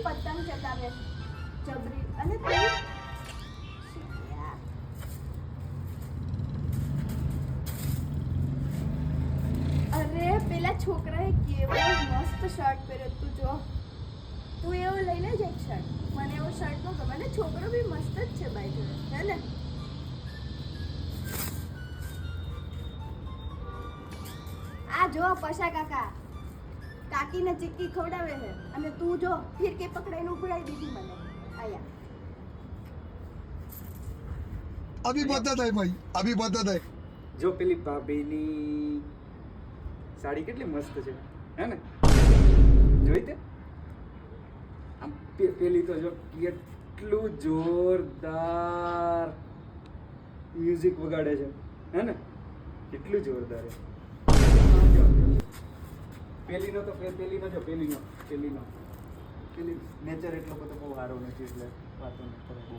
પતંગ ચગાવે જબરી અને તું અરે પેલા છોકરાએ કેવો મસ્ત શર્ટ પહેર્યો તું જો તું એવો લઈ લેજે એક શર્ટ મને એવો શર્ટ નો ગમે ને છોકરો બી મસ્ત જ છે ભાઈ જોડે હે ને આ જો પશા કાકા કાકીને ચીક્કી ખવડાવે છે અને તું જો ફિરકી પકડાઈને ઉભરાઈ દીધી મને આયા अभी बता दे भाई अभी बता दे જો પેલી ભાભીની સાડી કેટલી મસ્ત છે હે ને જોઈ તે આમ પેલી તો જો કેટલું જોરદાર મ્યુઝિક વગાડે છે હે ને કેટલું જોરદાર છે પેલીનો તો પેલીનો જો પેલીનો પેલી નેચર એટલો બધો બહુ સારો નથી એટલે વાતો ન કરો બહુ